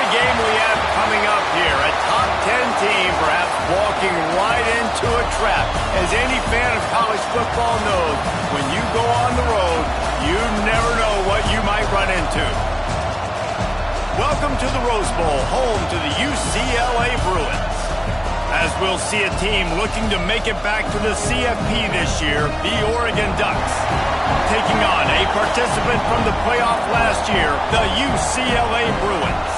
the game we have coming up here. A top 10 team perhaps walking right into a trap. As any fan of college football knows, when you go on the road, you never know what you might run into. Welcome to the Rose Bowl, home to the UCLA Bruins. As we'll see a team looking to make it back to the CFP this year, the Oregon Ducks. Taking on a participant from the playoff last year, the UCLA Bruins.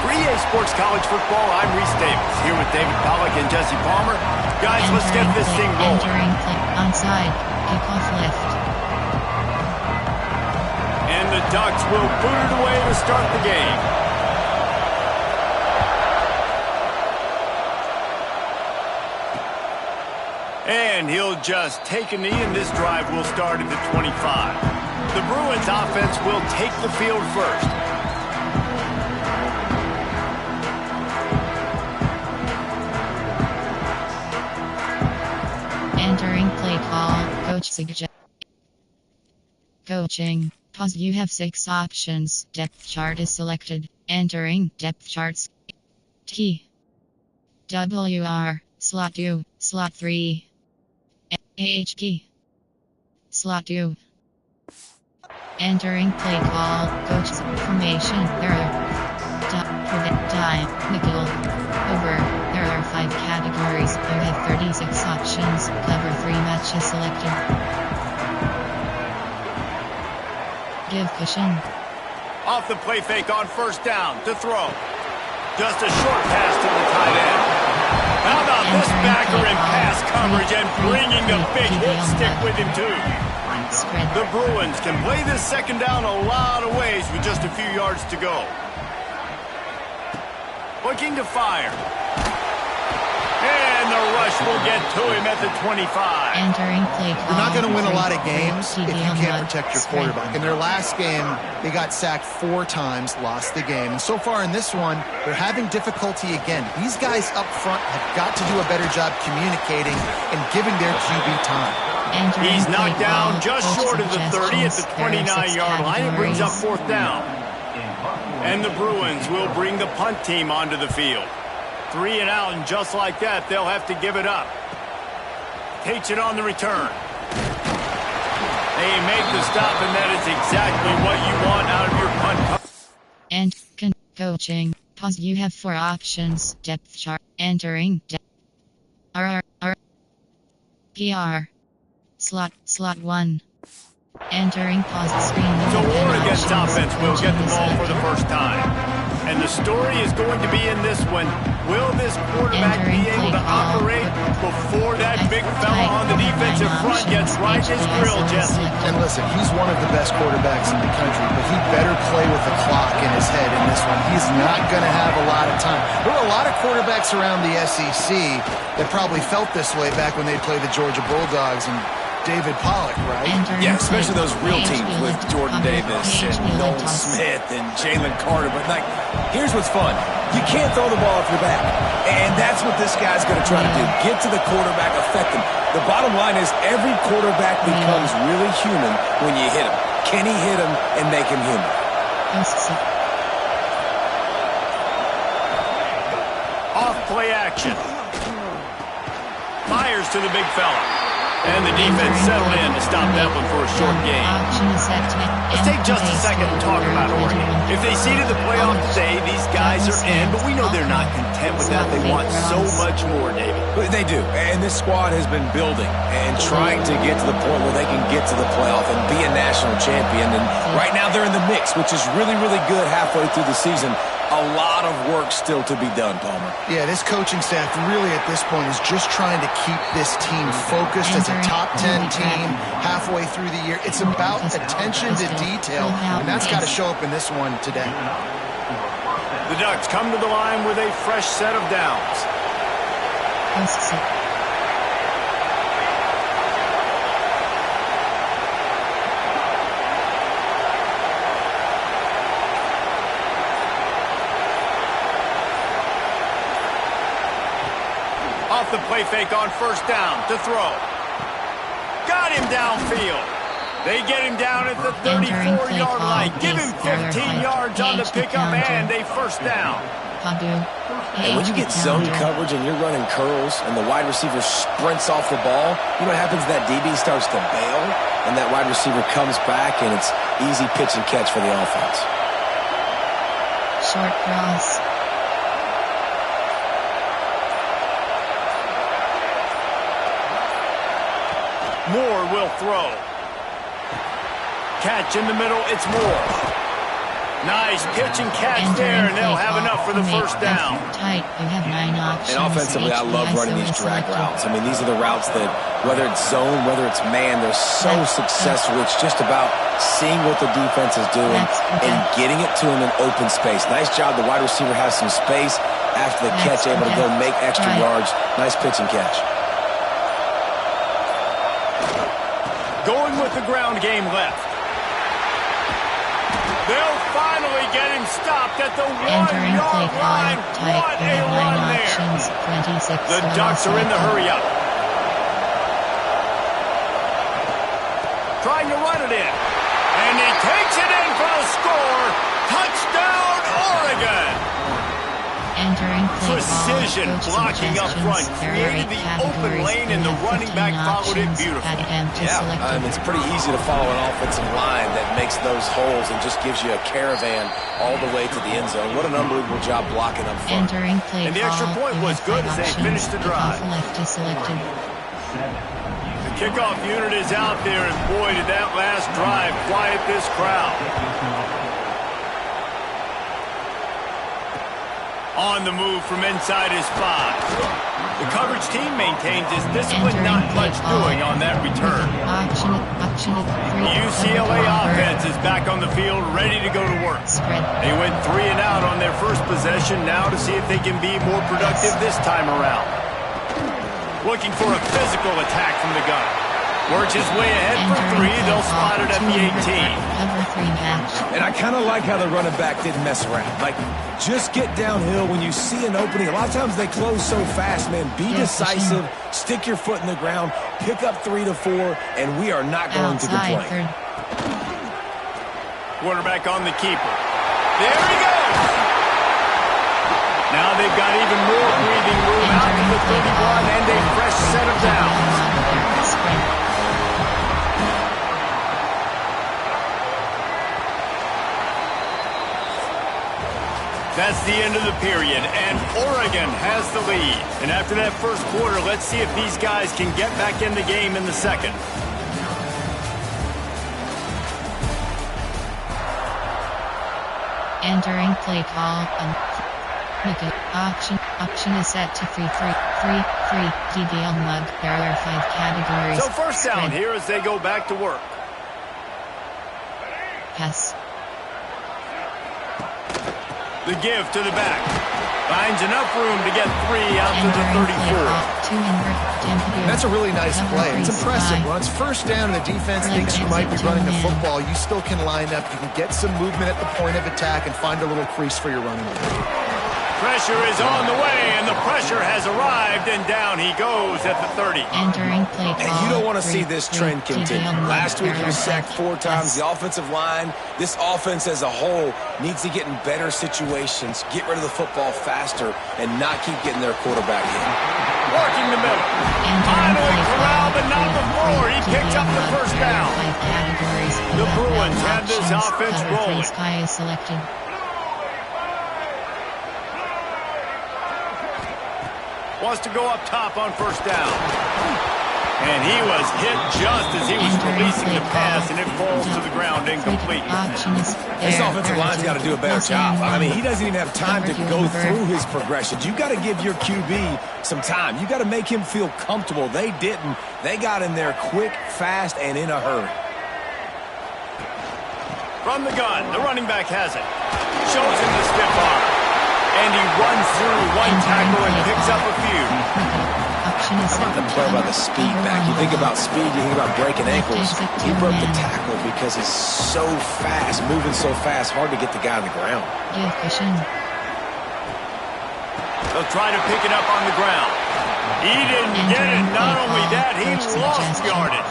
For EA Sports College Football, I'm Reese Davis, here with David Pollack and Jesse Palmer. Guys, let's get this thing rolling. Entering play, onside, kickoff left. And the Ducks will boot it away to start the game. And he'll just take a knee, and this drive will start at the 25. The Bruins offense will take the field first. Entering play call, coach suggest. Coaching, pause. You have 6 options. Depth chart is selected. Entering depth charts. T. WR, slot 2, slot 3. AH key. Slot 2. Entering play call. Coach's formation. There are time. Nickel. Over. There are 5 categories. You have 36 options. Cover 3 matches selected. Give cushion. Off the play fake on first down to throw. Just a short pass to the tight end. How about this backer in pass coverage and bringing the big hit stick with him too? The Bruins can play this second down a lot of ways with just a few yards to go. Looking to fire. And the rush will get to him at the 25. Entering play call. You're not going to win a lot of games if you can't protect your quarterback. In their last game, they got sacked 4 times, lost the game. And so far in this one, they're having difficulty again. These guys up front have got to do a better job communicating and giving their QB time. He's knocked down just short of the 30 at the 29-yard line. It brings up 4th down. And the Bruins will bring the punt team onto the field. 3 and out, and just like that, they'll have to give it up. Takes it on the return. They make the stop, and that is exactly what you want out of your punt. And coaching. Pause. You have 4 options. Depth chart. Entering depth. PR. Slot 1. Entering pause screen. So Oregon's offense will get the ball for the first time. And the story is going to be in this one. Will this quarterback be able to operate before that big fella on the defensive front gets right in his grill, Jesse? And listen, he's one of the best quarterbacks in the country, but he better play with the clock in his head in this one. He's not going to have a lot of time. There were a lot of quarterbacks around the SEC that probably felt this way back when they played the Georgia Bulldogs and David Pollack, right? Yeah, especially those real teams with Jordan Davis and Nolan Smith and Jalen Carter. But, like, here's what's fun. You can't throw the ball off your back. And that's what this guy's going to try to do. Get to the quarterback, affect him. The bottom line is every quarterback becomes really human when you hit him. Can he hit him and make him human? Off play action. Fires to the big fella. And the defense settled in to stop that one for a short game. Let's take just a second and talk about Oregon. If they seeded the playoff today, these guys are in, but we know they're not content with that. They want so much more, David. They do, and this squad has been building and trying to get to the point where they can get to the playoff and be a national champion. And right now they're in the mix, which is really, really good halfway through the season. A lot of work still to be done, Palmer. Yeah, this coaching staff really at this point is just trying to keep this team focused as a top 10 team halfway through the year. It's about attention to detail, and that's got to show up in this one today. The Ducks come to the line with a fresh set of downs. Off the play fake on first down to throw. Got him downfield. They get him down at the 34-yard line. Give him 15 yards on the pickup and a first down. And when you get zone coverage and you're running curls and the wide receiver sprints off the ball, you know what happens? That DB starts to bail, and that wide receiver comes back, and it's easy pitch and catch for the offense. Short cross. Moore will throw. Catch in the middle, it's Moore. Nice pitch and catch there, and they'll have enough for the first down. Tight, you have 9 options. And offensively, I love running these drag routes. I mean, these are the routes that, whether it's zone, whether it's man, they're so successful. It's just about seeing what the defense is doing and getting it to him in open space. Nice job. The wide receiver has some space after the catch, able to go make extra yards. Nice pitch and catch. Going with the ground game left. They'll finally get him stopped at the 1-yard line. What a run there. The Ducks are in the hurry-up. Trying to run it in. And he takes it in for the score. Touchdown, Oregon. Entering play Precision blocking up front, created the open lane, and the running back followed it beautifully. Yeah, it's pretty easy to follow an offensive line that makes those holes and just gives you a caravan all the way to the end zone. What an unbelievable job blocking up front. Entering play and the extra point was good as they finished the drive. The kickoff unit is out there, and boy, did that last drive quiet this crowd. On the move from inside his 5. The coverage team maintains his discipline, not much doing on that return. The UCLA offense is back on the field, ready to go to work. They went 3 and out on their first possession, now to see if they can be more productive this time around. Looking for a physical attack from the gun. Works his way ahead for 3. They'll spot it at the 18. And I kind of like how the running back didn't mess around. Like, just get downhill when you see an opening. A lot of times they close so fast, man. Be decisive, stick your foot in the ground, pick up 3 to 4, and we are not going to complain. Quarterback on the keeper. There he goes! Now they've got even more breathing room out to the 31 and a fresh set of downs. That's the end of the period, and Oregon has the lead. And after that first quarter, let's see if these guys can get back in the game in the second. Entering play call. Option is set to 3-3. DBL mug. There are 5 categories. So first down here as they go back to work. Yes. The give to the back. Finds enough room to get 3 out to the 34. That's a really nice play. It's impressive. Once first down and the defense thinks you might be running the football, you still can line up. You can get some movement at the point of attack and find a little crease for your running back. Pressure is on the way, and the pressure has arrived, and down he goes at the 30. Entering play call. And you don't want to see this trend continue. Last week he was sacked 4 times. The offensive line, this offense as a whole, needs to get in better situations, get rid of the football faster, and not keep getting their quarterback hit. Working the middle. Finally corralled, but not before. He picks up the first down. The Bruins have this offense rolling. Wants to go up top on first down. And he was hit just as he was releasing the pass, and it falls to the ground incomplete. This offensive line's got to do a better job. I mean, he doesn't even have time to go through his progressions. You've got to give your QB some time. You've got to make him feel comfortable. They didn't. They got in there quick, fast, and in a hurry. From the gun, the running back has it. Shows him the stiff arm. And he runs through 1 tackle and picks up a few. How about the play by the speed back? You think about speed, you think about breaking ankles. He broke the tackle because he's so fast, moving so fast, hard to get the guy on the ground. They'll try to pick it up on the ground. He didn't get it. Not only that, he lost yardage.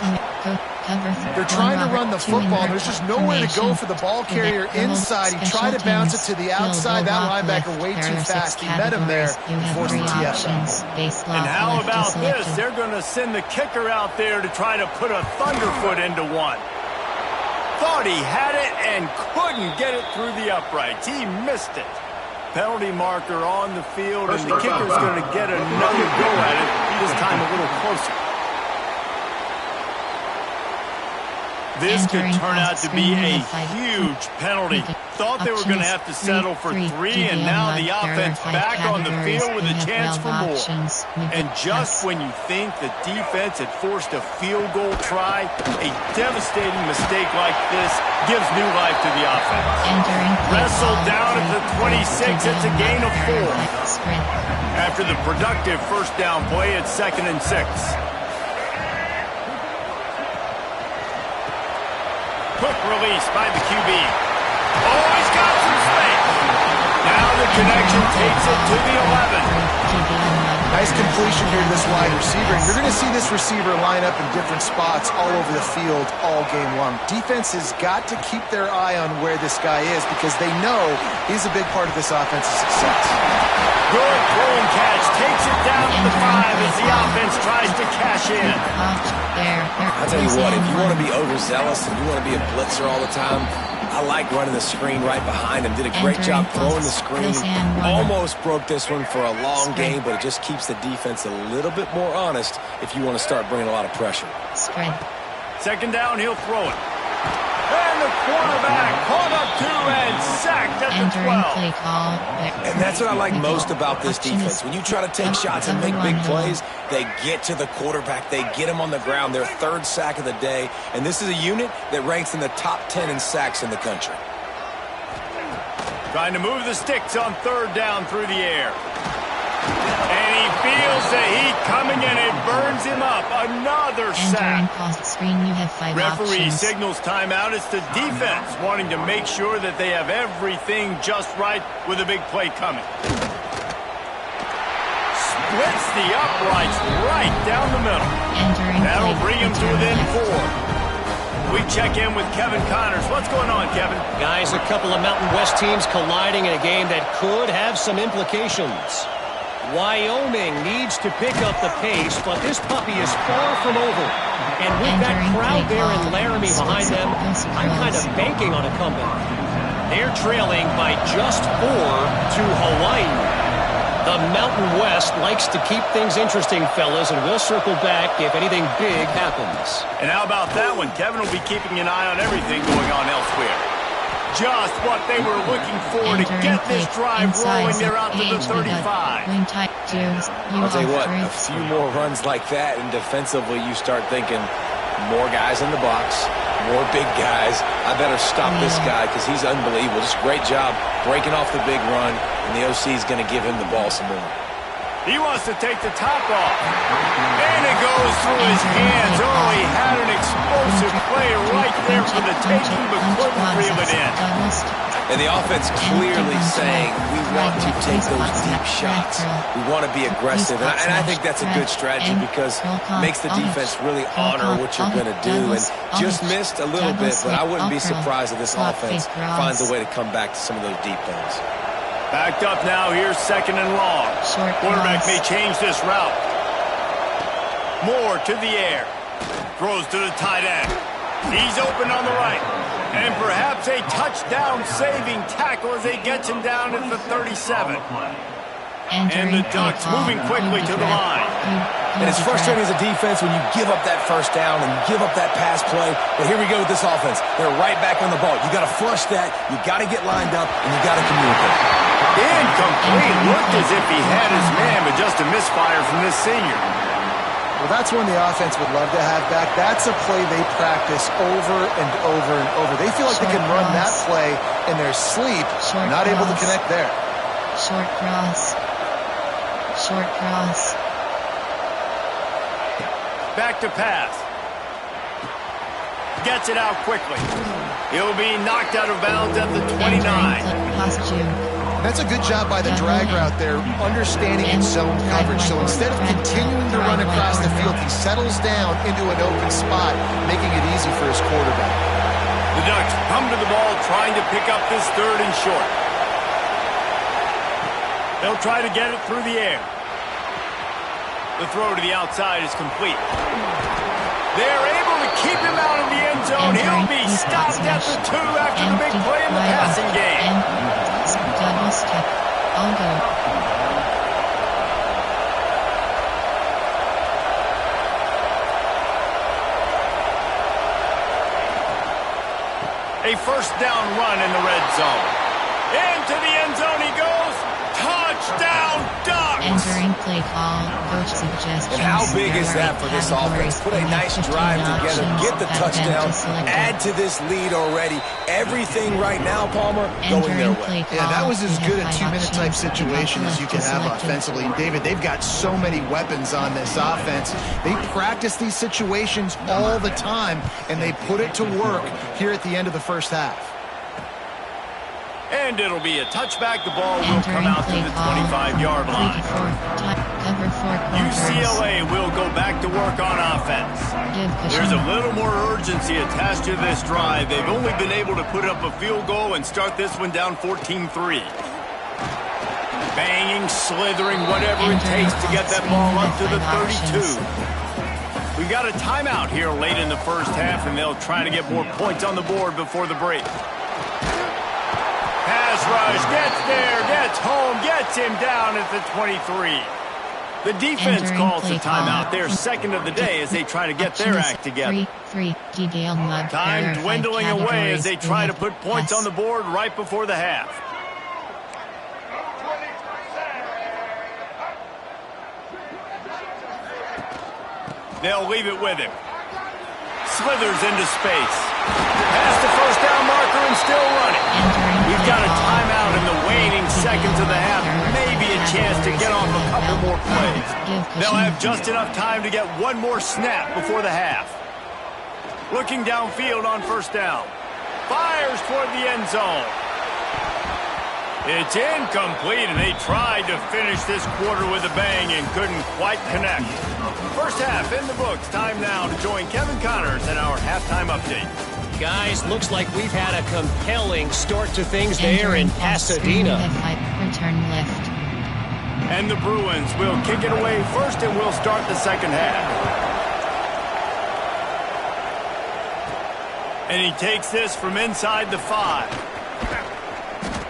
They're trying to run the football. There's just nowhere to go for the ball carrier inside. He tried to bounce it to the outside. That linebacker way too fast. He met him there and forced the TFL. And how about this? They're going to send the kicker out there to try to put a thunderfoot into one. Thought he had it and couldn't get it through the uprights. He missed it. Penalty marker on the field, and the kicker's going to get another go at it, this time a little closer. This could turn out to be a huge penalty. Thought they were going to have to settle for 3, and now the offense back on the field with a chance for more. And just when you think the defense had forced a field goal try, a devastating mistake like this gives new life to the offense. Wrestled down at the 26, it's a gain of 4. After the productive first down play, it's 2nd and 6. Quick release by the QB. Oh, he's got some space. Now the connection takes it to the 11. Nice completion here to this wide receiver. And you're going to see this receiver line up in different spots all over the field all game long. Defense has got to keep their eye on where this guy is because they know he's a big part of this offense's success. Good throwing catch. Takes it down to the 5 as the offense tries to cash in. I'll tell you what, if you want to be overzealous and you want to be a blitzer all the time, I like running the screen right behind him. Did a great job throwing the screen. Almost broke this one for a long game, but it just keeps the defense a little bit more honest if you want to start bringing a lot of pressure. 2nd down, he'll throw it. And the quarterback caught up 2 and sacked at the 12. And that's what I like most about this defense. When you try to take shots and make big plays, they get to the quarterback. They get him on the ground. Their 3rd sack of the day. And this is a unit that ranks in the top 10 in sacks in the country. Trying to move the sticks on 3rd down through the air. And he feels the heat coming and it burns him up. Another sack. Referee signals timeout. It's the defense wanting to make sure that they have everything just right with a big play coming. Splits the uprights right down the middle. That'll bring him to within 4. We check in with Kevin Connors. What's going on, Kevin? Guys, a couple of Mountain West teams colliding in a game that could have some implications. Wyoming needs to pick up the pace, but this puppy is far from over. And with that crowd there in Laramie behind them, I'm kind of banking on a comeback. They're trailing by just 4 to Hawaii. The Mountain West likes to keep things interesting, fellas, and we'll circle back if anything big happens. And how about that one? Kevin will be keeping an eye on everything going on elsewhere. Just what they were looking for to get this drive rolling. They're out to the 35. I'll tell you what, a few more runs like that, and defensively you start thinking more guys in the box, more big guys. I better stop this guy because he's unbelievable. Just great job breaking off the big run, and the OC is going to give him the ball some more. He wants to take the top off. And it goes through his hands. Oh, he had an explosive play right there for the taking, but couldn't reel it in. And the offense clearly saying, we want to take those deep shots. We want to be aggressive. And I think that's a good strategy because it makes the defense really honor what you're going to do. And just missed a little bit, but I wouldn't be surprised if this offense finds a way to come back to some of those deep ones. Backed up now, here's 2nd and long. Quarterback may change this route. Moore to the air. Throws to the tight end. He's open on the right. And perhaps a touchdown-saving tackle as he gets him down at the 37. And the Ducks moving quickly to the line. And it's frustrating as a defense when you give up that first down and you give up that pass play. But here we go with this offense. They're right back on the ball. You got to flush that. You got to get lined up, and you got to communicate. Incomplete. Looked as if he had his man, but just a misfire from this senior. Well, that's one the offense would love to have back. That's a play they practice over and over and over. They feel like they can run that play in their sleep, not able to connect there. Short cross. Short cross. Back to pass. Gets it out quickly. He'll be knocked out of bounds at the 29. That's a good job by the drag route there, understanding its zone coverage. So instead of continuing to run across the field, he settles down into an open spot, making it easy for his quarterback. The Ducks come to the ball trying to pick up this 3rd and short. They'll try to get it through the air. The throw to the outside is complete. They're able to keep him out of the end zone. He'll be stopped at the 2 after the big play in the passing game. Double step. All go. A first down run in the red zone. Into the end zone he goes. Touchdown, Ducks! Entering play call, coach suggests. And how big is that for this offense? Put a nice drive together, get the touchdown, add to this lead already. Everything right now, Palmer, going their way. Yeah, that was as good a 2-minute type situation as you can have offensively. And David, they've got so many weapons on this offense. They practice these situations all the time, and they put it to work here at the end of the first half. And it'll be a touchback. The ball will come out to the 25-yard line. UCLA will go back to work on offense. There's a little more urgency attached to this drive. They've only been able to put up a field goal and start this one down 14-3. Banging, slithering, whatever it takes to get that ball up to the 32. We've got a timeout here late in the first half, and they'll try to get more points on the board before the break. Pass rush, gets there, gets home, gets him down at the 23. The defense calls the timeout. Their second of the day as they try to get their act together. Time dwindling away as they try to put points on the board right before the half. They'll leave it with him. Slithers into space. Past the first down marker and still running. We've got a timeout in the waning seconds of the half. Maybe a chance to get off a couple more plays. They'll have just enough time to get one more snap before the half. Looking downfield on first down. Fires toward the end zone. It's incomplete, and they tried to finish this quarter with a bang and couldn't quite connect. First half in the books. Time now to join Kevin Connors in our halftime update. Guys, looks like we've had a compelling start to things there in Pasadena. Return left. And the Bruins will kick it away first, and we'll start the second half. And he takes this from inside the 5.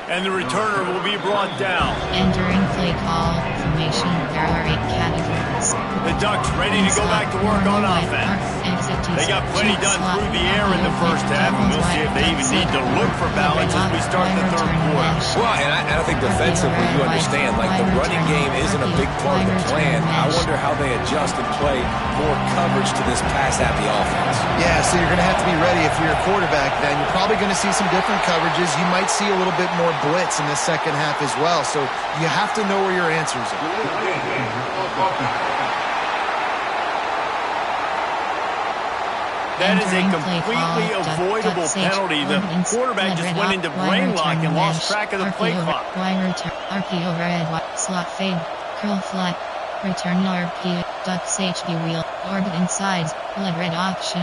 And the returner will be brought down. Entering play call formation. There are 8 categories. The Ducks ready to go back to work on offense. They got plenty done through the air in the first half, and we'll see if they even need to look for balance as we start the third quarter. Well, and I think defensively, you understand, like the running game isn't a big part of the plan. I wonder how they adjust and play more coverage to this pass-happy offense. Yeah, so you're going to have to be ready if you're a quarterback then. You're probably going to see some different coverages. You might see a little bit more blitz in the second half as well. So you have to know where your answers are. That is a completely avoidable penalty. The quarterback just went into brain lock and lost track of the play clock. RPO red, slot fade, curl flat, return RP, Ducks HB wheel, orbit inside, blood red option.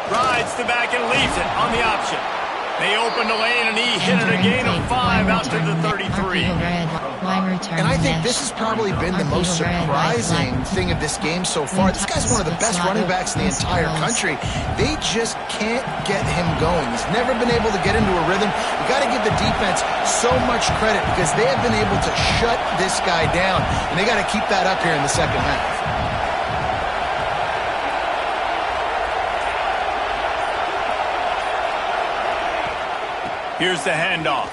Rides the back and leaves it on the option. They opened the lane, and he hit it a gain of 5 out to the 33. And I think this has probably been the most surprising thing of this game so far. This guy's one of the best running backs in the entire country. They just can't get him going. He's never been able to get into a rhythm. You got to give the defense so much credit because they have been able to shut this guy down, and they got to keep that up here in the second half. Here's the handoff.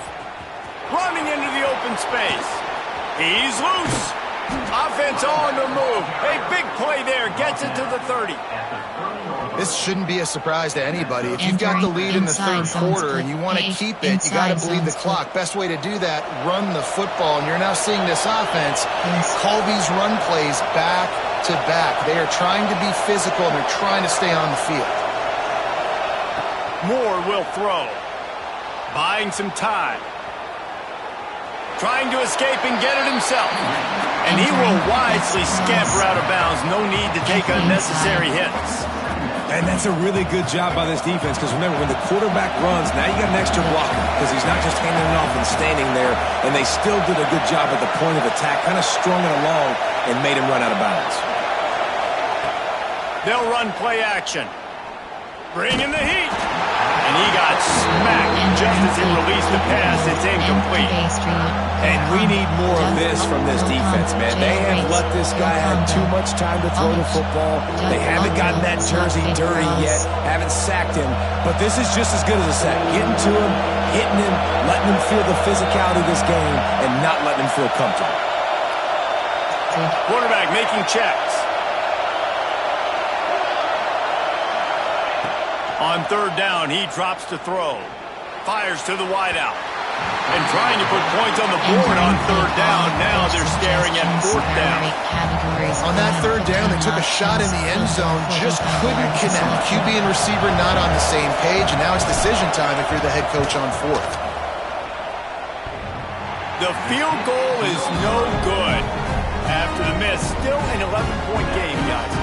Running into the open space. He's loose. Offense on the move. A big play there. Gets it to the 30. This shouldn't be a surprise to anybody. If you've got the lead in the third quarter and you want to keep it, you got to bleed the clock. Best way to do that, run the football. And you're now seeing this offense call these run plays back to back. They are trying to be physical, and they're trying to stay on the field. Moore will throw. Buying some time. Trying to escape and get it himself. And he will wisely scamper out of bounds. No need to take unnecessary hits. And that's a really good job by this defense because remember, when the quarterback runs, now you got an extra blocker because he's not just handing it off and standing there. And they still did a good job at the point of attack, kind of strung it along and made him run out of bounds. They'll run play action. Bring in the heat. And he got smacked just as he released the pass. It's incomplete. And we need more of this from this defense, man. They have let this guy have too much time to throw the football. They haven't gotten that jersey dirty yet, haven't sacked him. But this is just as good as a sack. Getting to him, hitting him, letting him feel the physicality of this game, and not letting him feel comfortable. Quarterback making checks. On third down, he drops to throw. Fires to the wideout. And trying to put points on the board on third down. Now they're staring at fourth down. On that third down, they took a shot in the end zone, just couldn't connect. QB and receiver not on the same page, and now it's decision time if you're the head coach on fourth. The field goal is no good. After the miss, still an 11-point game, guys.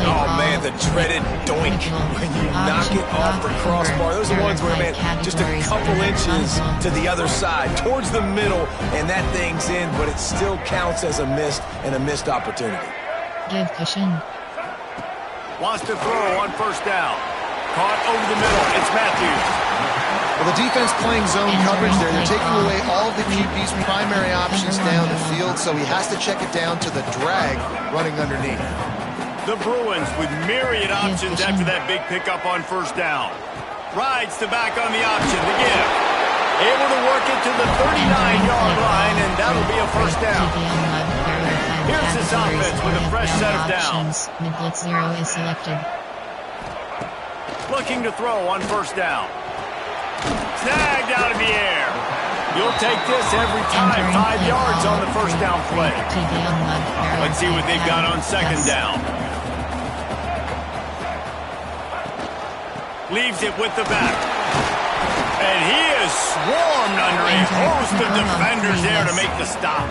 Oh, man, the dreaded doink when you knock it off the crossbar. Those are the ones where, man, just a couple inches to the other side, towards the middle, and that thing's in, but it still counts as a missed opportunity. Give cushion. Wants to throw on first down. Caught over the middle. It's Matthews. Well, the defense playing zone coverage there. They're taking away all of the QB's primary options down the field, so he has to check it down to the drag running underneath. The Bruins with myriad options after that big pickup on first down. Rides to back on the option to give. Able to work it to the 39-yard line, and that'll be a first down. Here's this offense with a fresh set of downs. Mid-blitz 0 is selected. Looking to throw on first down. Snagged out of the air. You'll take this every time. 5 yards on the first down play. Let's see what they've got on second down. Leaves it with the back. And he is swarmed under a host of defenders there to make the stop.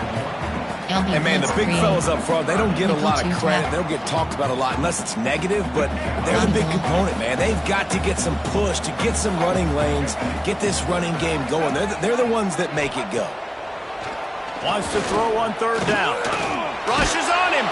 And, man, the big fellas up front, they don't get a lot of credit. They don't get talked about a lot unless it's negative, but they're the big component, man. They've got to get some push, to get some running lanes, get this running game going. They're the ones that make it go. Wants to throw on third down. Rushes on him.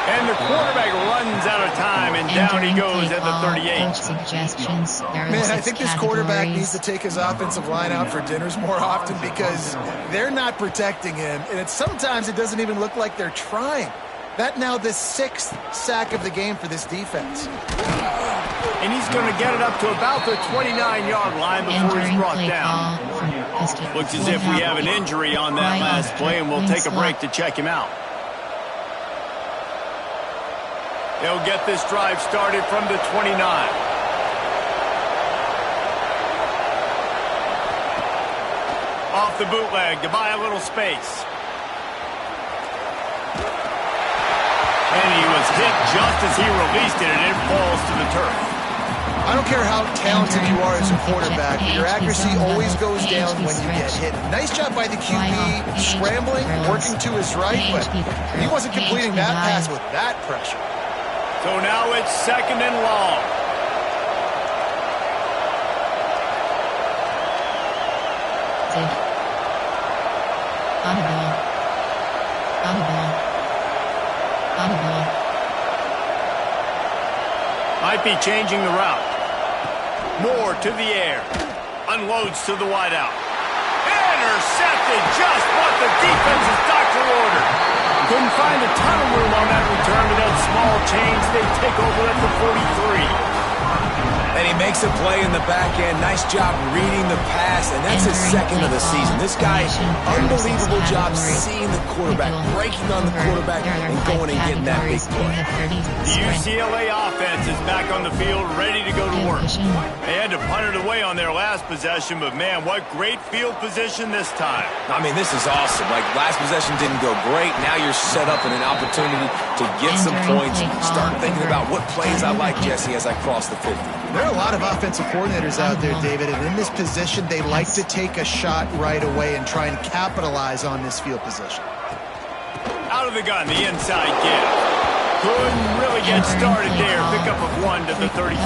And the quarterback runs out of time, and down he goes at the 38. Man, I think this quarterback needs to take his offensive line out for dinners more often because they're not protecting him, and sometimes it doesn't even look like they're trying. That now the 6th sack of the game for this defense. And he's going to get it up to about the 29-yard line before he's brought down. Looks as if we have an injury on that last play, and we'll take a break to check him out. They'll get this drive started from the 29. Off the bootleg to buy a little space. And he was hit just as he released it, and it falls to the turf. I don't care how talented you are as a quarterback, but your accuracy always goes down when you get hit. Nice job by the QB, scrambling, working to his right, but he wasn't completing that pass with that pressure. So now it's second and long. Audible. Might be changing the route. Moore to the air. Unloads to the wideout. Intercepted, just what the defense's doctor ordered. Couldn't find a ton of room on that return, but that small change, they take over at the 43. And he makes a play in the back end. Nice job reading the pass, and that's his second of the season. This guy, unbelievable job seeing the quarterback, breaking on the quarterback, and going and getting that big play. The UCLA offense is back on the field, ready to go to work. They had to punt it away on their last possession, but man, what great field position this time. I mean, this is awesome. Like, last possession didn't go great. Now you're set up in an opportunity to get some points. Start thinking about what plays I like, Jesse, as I cross the 50. They're There are a lot of offensive coordinators out there, David, and in this position, they like to take a shot right away and try and capitalize on this field position. Out of the gun, the inside give. Couldn't really get started there. Pickup of 1 to the 35.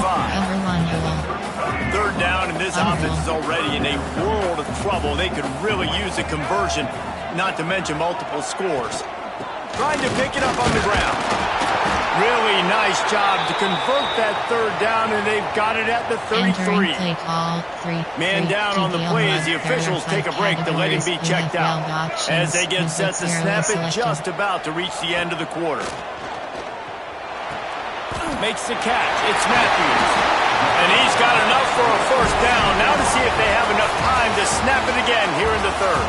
Third down, and this offense is already in a world of trouble. They could really use a conversion, not to mention multiple scores. Trying to pick it up on the ground. Really nice job to convert that third down, and they've got it at the 33. Man down on the play as the officials take a break to let him be checked out. As they get set to snap it, just about to reach the end of the quarter. Makes the catch. It's Matthews. And he's got enough for a first down. Now to see if they have enough time to snap it again here in the third.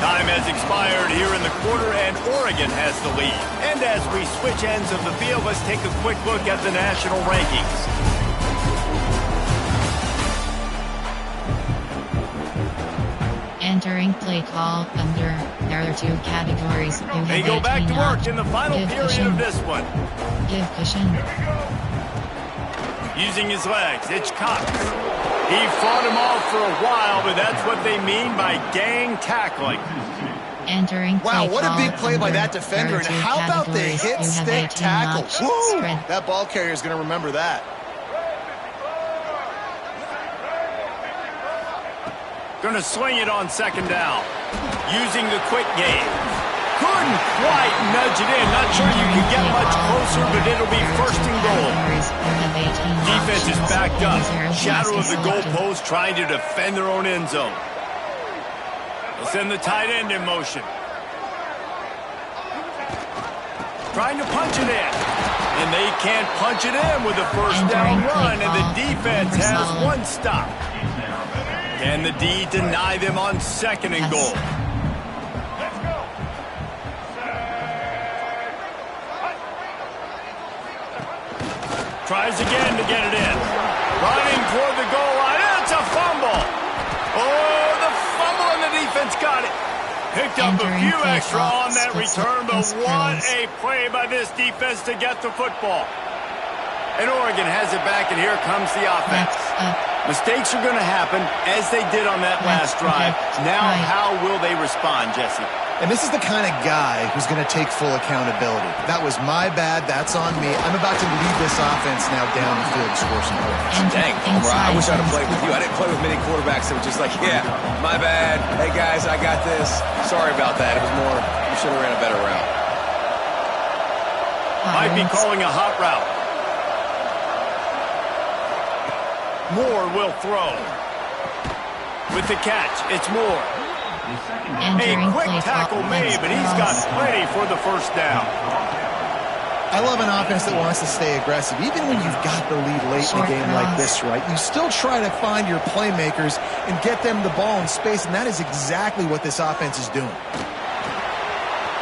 Time has expired here in the quarter, and Oregon has the lead. And as we switch ends of the field, let's take a quick look at the national rankings. Entering play call under. There are 2 categories. They go back to work in the final period of this one. Give cushion. Using his legs, it's Cox. He fought him off for a while, but that's what they mean by gang tackling. Entering wow, what a big play under. by that defender. And how about the hit stick tackle? Woo! That ball carrier is going to remember that. Going to swing it on second down. Using the quick game. Couldn't quite nudge it in. Not sure you can get much closer, but it'll be first and goal. Defense is backed up. Shadow of the goalpost trying to defend their own end zone. They'll send the tight end in motion. Trying to punch it in. And they can't punch it in with a first down run, and the defense has one stop. Can the D deny them on second and goal? Tries again to get it in. Running toward the goal line. It's a fumble. Oh, the fumble, and the defense got it. Picked up a few extra on that return, but what a play by this defense to get the football. And Oregon has it back, and here comes the offense. Mistakes are going to happen, as they did on that last drive. Now, how will they respond, Jesse? And this is the kind of guy who's going to take full accountability. That was my bad. That's on me. I'm about to lead this offense now down the field and score some points. Dang, I wish I'd have played with you. I didn't play with many quarterbacks that were just like, yeah, my bad. Hey, guys, I got this. Sorry about that. It was more, you should have ran a better route. Might be calling a hot route. Moore will throw. With the catch, it's Moore. A quick tackle made, but he's got plenty for the first down. I love an offense that wants to stay aggressive. Even when you've got the lead late in a game like this, right? You still try to find your playmakers and get them the ball in space, and that is exactly what this offense is doing.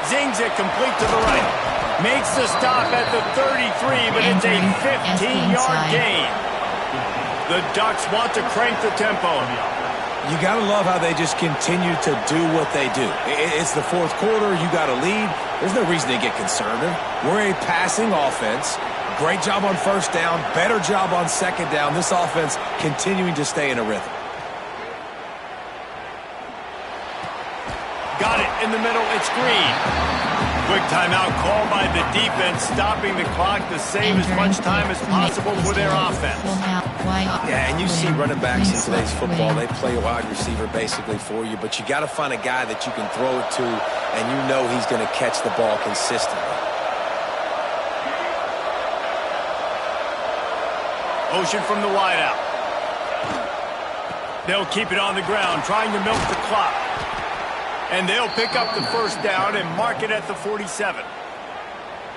Zings it complete to the right. Makes the stop at the 33, but it's a 15-yard gain. The Ducks want to crank the tempo. You got to love how they just continue to do what they do. It's the fourth quarter. You got a lead. There's no reason to get conservative. We're a passing offense. Great job on first down. Better job on second down. This offense continuing to stay in a rhythm. Got it in the middle. It's Green. Quick timeout call by the defense, stopping the clock to save as much time as possible for their offense. Yeah, and you see running backs in today's football, they play a wide receiver basically for you, but you got to find a guy that you can throw it to, and you know he's going to catch the ball consistently. Motion from the wideout. They'll keep it on the ground, trying to milk the clock. And they'll pick up the first down and mark it at the 47.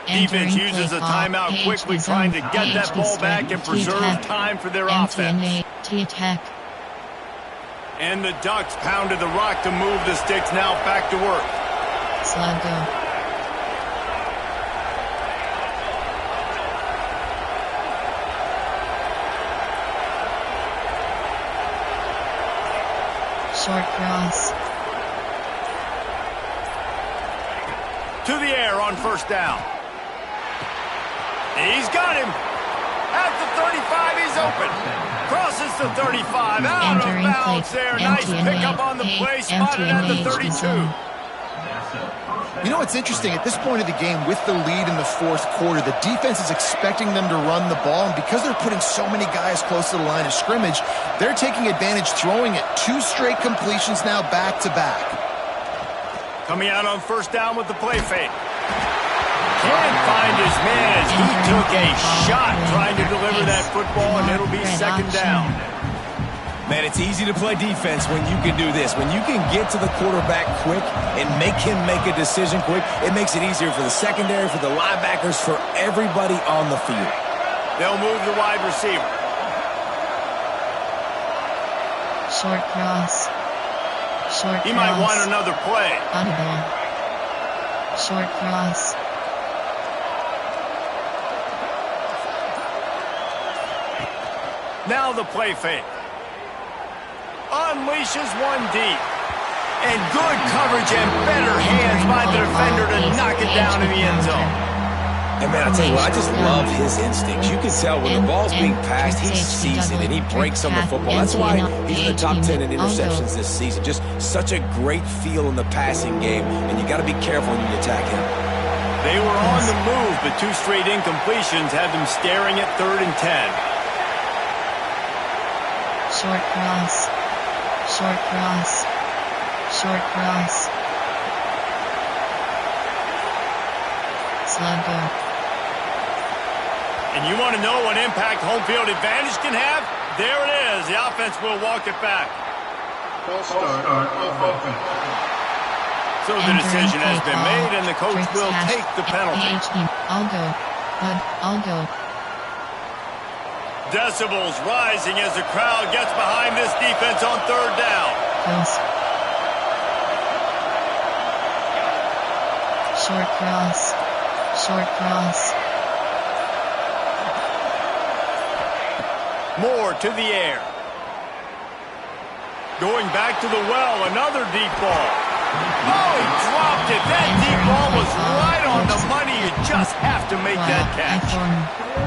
Defense uses a timeout quickly, trying to get that ball back and preserve time for their offense. And the Ducks pounded the rock to move the sticks, now back to work. Sluggo. Short cross. To the air on first down. He's got him. At the 35, he's open. Crosses the 35. Out of bounds there. Nice pickup on the play. Spotted at the 32. You know what's interesting? At this point of the game, with the lead in the fourth quarter, the defense is expecting them to run the ball, and because they're putting so many guys close to the line of scrimmage, they're taking advantage, throwing it. 2 straight completions now back-to-back. Coming out on first down with the play fake. Can't find his man as he took a shot trying to deliver that football, and it'll be second down. Man, it's easy to play defense when you can do this. When you can get to the quarterback quick and make him make a decision quick, it makes it easier for the secondary, for the linebackers, for everybody on the field. They'll move the wide receiver. Short cross. Short cross. He might want another play. Audible. Short cross. Now the play fake. Unleashes one deep. And good coverage and better hands by the defender to knock it down in the end zone. And man, I tell you what, I just love his instincts. You can tell when the ball's being passed, he sees it and he breaks on the football. That's why he's in the top 10 in interceptions this season. Just such a great feel in the passing game, and you got to be careful when you attack him. They were on the move, but 2 straight incompletions had them staring at 3rd and 10. Short cross. Short cross. Short cross. Sluggo. And you want to know what impact home field advantage can have? There it is. The offense will walk it back. Start of offense. So the decision has been made, and the coach will take the penalty. I'll go. Decibels rising as the crowd gets behind this defense on 3rd down. Close. Short cross. Short cross. Moore to the air. Going back to the well, another deep ball. Oh, he dropped it. That deep ball was right on the money. You just have to make that catch.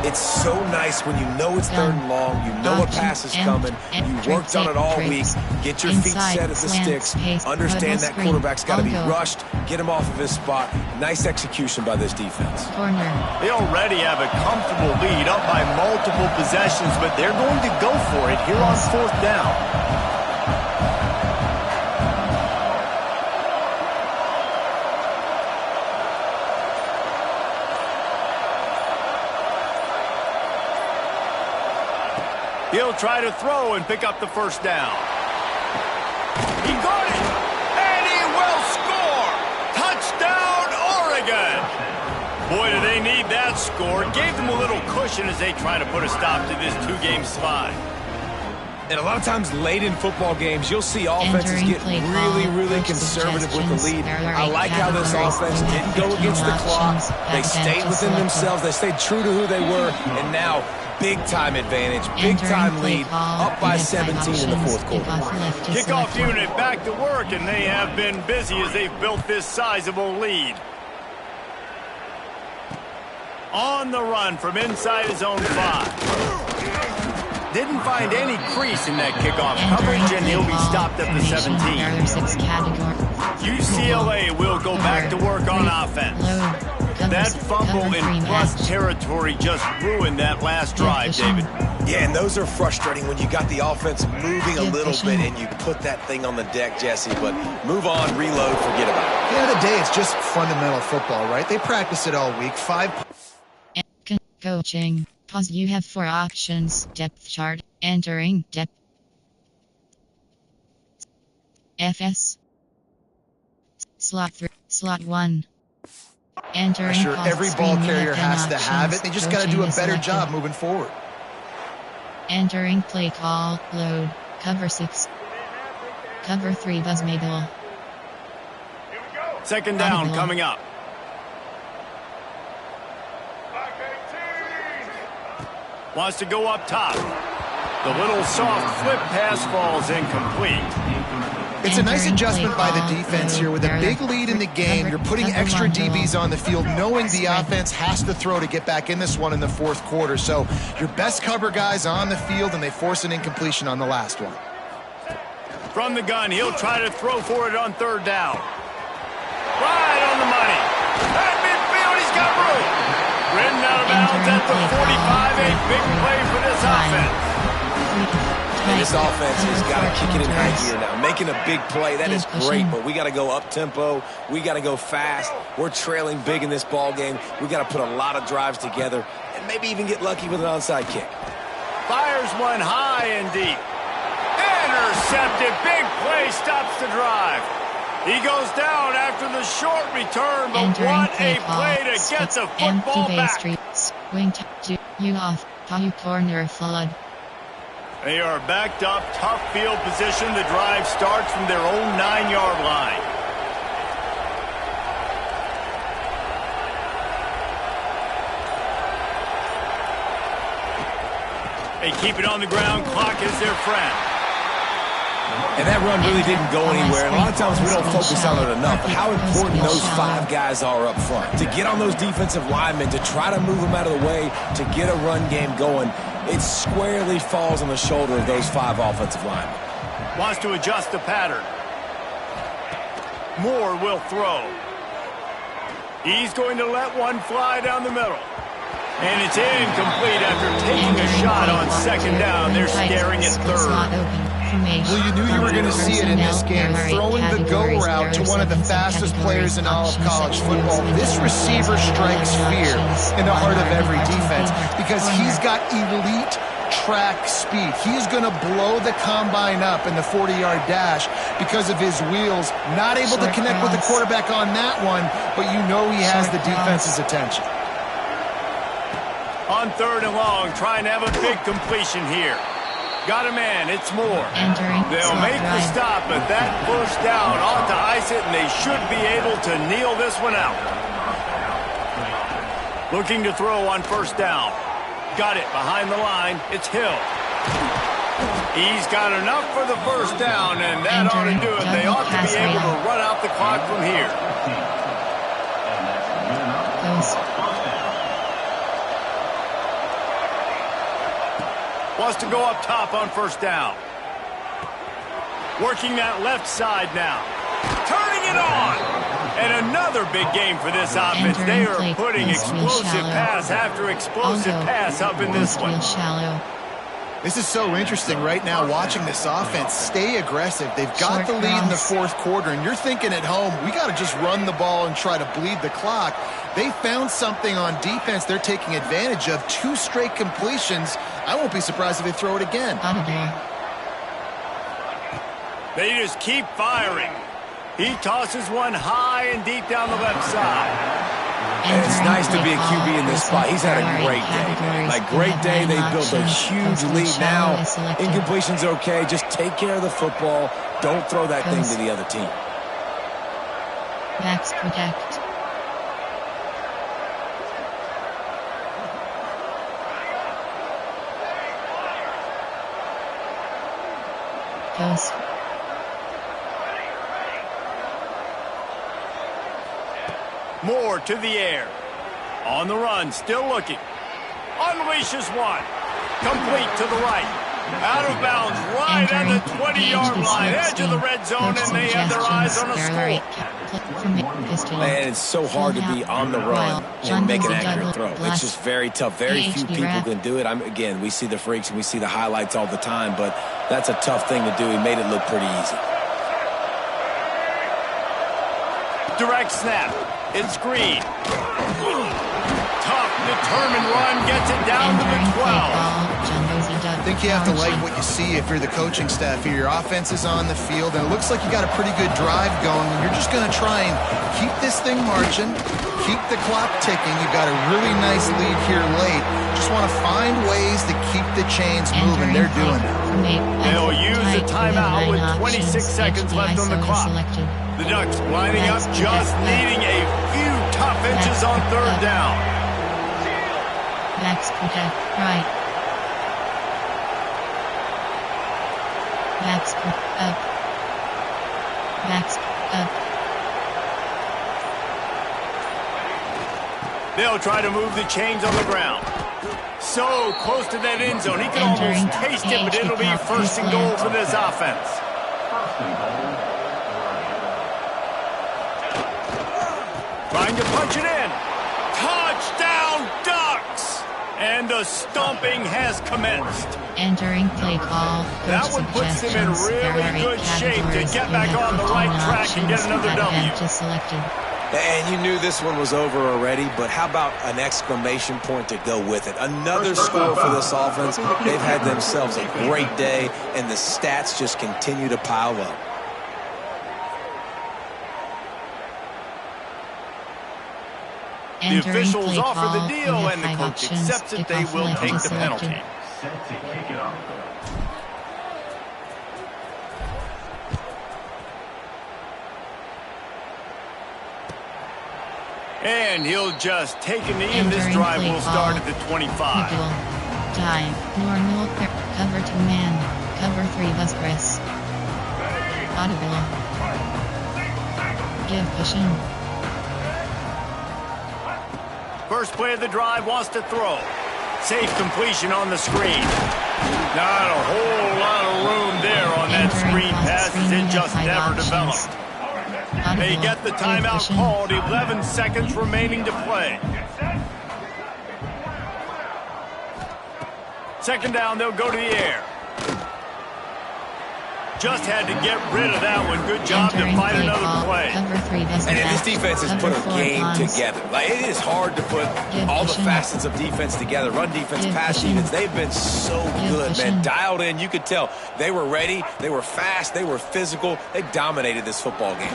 It's so nice when you know it's 3rd and long, you know a pass is coming, you worked on it all week, get your feet set at the sticks, understand that quarterback's got to be rushed, get him off of his spot. Nice execution by this defense. They already have a comfortable lead up by multiple possessions, but they're going to go for it here on 4th down. He'll try to throw and pick up the first down. He got it, and he will score. Touchdown, Oregon. Boy, do they need that score. Gave them a little cushion as they try to put a stop to this 2-game slide. And a lot of times late in football games, you'll see offenses get really conservative with the lead. I like how this offense didn't go against the clock. They stayed within themselves. They stayed true to who they were. And now, big-time advantage, big-time lead, up by 17 in the fourth quarter. Kickoff unit back to work, and they have been busy as they've built this sizable lead. On the run from inside his own 5. Didn't find any crease in that kickoff coverage, and he'll be stopped at the 17. UCLA will go back to work on offense. That fumble in plus territory just ruined that last drive, David. Yeah, and those are frustrating when you got the offense moving a little bit and you put that thing on the deck, Jesse. But move on, reload, forget about it. At the end of the day, it's just fundamental football, right? They practice it all week. 5. Coaching. Pause. You have 4 options. Depth chart. Entering depth. FS. Slot 3. Slot 1. Entering. I'm sure every ball carrier has to have it. They just got to do a better job moving forward. Entering play call. Load. Cover 6. Cover 3 buzz middle. Second down coming up. Wants to go up top. The little soft flip pass falls incomplete. It's a nice adjustment by the defense here. With a big lead in the game, you're putting extra DBs on the field, knowing the offense has to throw to get back in this one in the fourth quarter. So your best cover guys on the field, and they force an incompletion on the last one. From the gun, he'll try to throw for it on third down. Right on the money. At midfield, he's got room. Ridden out of bounds at the 45. A big play for this offense. And this offense has got to kick it in high gear now. Making a big play, that is great, but we got to go up-tempo. We got to go fast. We're trailing big in this ball game. We got to put a lot of drives together and maybe even get lucky with an onside kick. Fires one high and deep. Intercepted. Big play stops the drive. He goes down after the short return, but what a play to get the football back. Swing to you off. You corner flood. They are backed up, tough field position. The drive starts from their own 9-yard line. They keep it on the ground. Clock is their friend. And that run really didn't go anywhere. And a lot of times we don't focus on it enough. But how important those 5 guys are up front. To get on those defensive linemen, to try to move them out of the way, to get a run game going, it squarely falls on the shoulder of those 5 offensive linemen. Wants to adjust the pattern. Moore will throw. He's going to let one fly down the middle. And it's incomplete after taking a shot on second down. They're staring at third. Well, you knew you were going to see it in this game. Throwing the go route to one of the fastest players in all of college football. This receiver strikes fear in the heart of every defense because he's got elite track speed. He's going to blow the combine up in the 40-yard dash because of his wheels. Not able to connect with the quarterback on that one, but you know he has the defense's attention. On third and long, trying to have a big completion here. Got a man, it's Moore. They'll make the stop, but that first down ought to ice it, and they should be able to kneel this one out. Looking to throw on first down. Got it behind the line. It's Hill. He's got enough for the first down, and that ought to do it. They ought to be able to run out the clock from here. Wants to go up top on first down. Working that left side now. Turning it on. And another big game for this offense. They are putting explosive pass after explosive pass up in this one. This is so interesting right now, watching this offense stay aggressive. They've got the lead in the fourth quarter, and you're thinking at home, we got to just run the ball and try to bleed the clock. They found something on defense they're taking advantage of. 2 straight completions. I won't be surprised if they throw it again. They just keep firing. He tosses one high and deep down the left side. And it's nice to be a QB in this spot. He's had a great day. Like, great day. They built a huge lead now. Incompletion's okay. Just take care of the football. Don't throw that thing to the other team. Max protect. Goes. Moore to the air. On the run, still looking. Unleashes one. Complete to the right. Out of bounds, right at the 20-yard line. Edge of the red zone, and they have their eyes on a score. Man, it's so hard to be on the run and make an accurate throw. It's just very tough. Very few people can do it. Again, we see the freaks and we see the highlights all the time, but that's a tough thing to do. He made it look pretty easy. Direct snap. It's Green. Tough, determined run. Gets it down to the 12. I think you have to like what you see if you're the coaching staff here. Your offense is on the field, and it looks like you got a pretty good drive going. And you're just going to try and keep this thing marching, keep the clock ticking. You've got a really nice lead here late. Just want to find ways to keep the chains moving. They're doing it. They'll use the timeout with 26 seconds left on the clock. The Ducks lining up, just needing a few tough inches on third down. Max protect right. Max up. Backs up. They'll try to move the chains on the ground. So close to that end zone. He can almost taste it, but it'll be first and goal for this offense. Trying to punch it in. Touchdown, Ducks! And the stomping has commenced. Entering play call. That one puts them in really good shape to get back on the right track and get another W. Selected. And you knew this one was over already, but how about an exclamation point to go with it? Another score for this offense. They've had themselves a great day, and the stats just continue to pile up. The officials offer the deal, and the coach accepts it. They will take the penalty. Set to kick it off. And he'll just take a knee, and this drive will start at the 25. Time. Normal. Cover 2 man. Cover 3 bus press. Audible. Give pushing. First play of the drive wants to throw. Safe completion on the screen. Not a whole lot of room there on that screen pass, as it just never developed. They get the timeout called, 11 seconds remaining to play. Second down, they'll go to the air. Just had to get rid of that one. Good job to find another play. And this defense has put a game together. Like, it is hard to put all the facets of defense together. Run defense, pass defense. They've been so good, man. Dialed in. You could tell they were ready. They were fast. They were physical. They dominated this football game.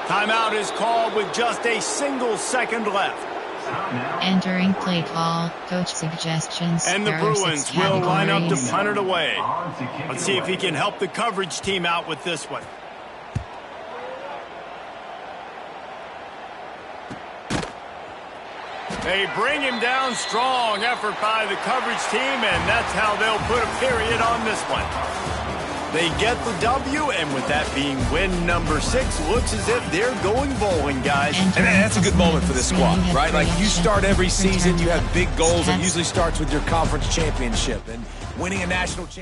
Timeout is called with just a single second left. Entering play call. Coach suggestions. And the Bruins will line up to punt it away. Let's see if he can help the coverage team out with this one. They bring him down. Strong effort by the coverage team, and that's how they'll put a period on this one. They get the W, and with that being win number 6, looks as if they're going bowling, guys. And that's a good moment for this squad, right? Like, you start every season, you have big goals. It usually starts with your conference championship and winning a national championship.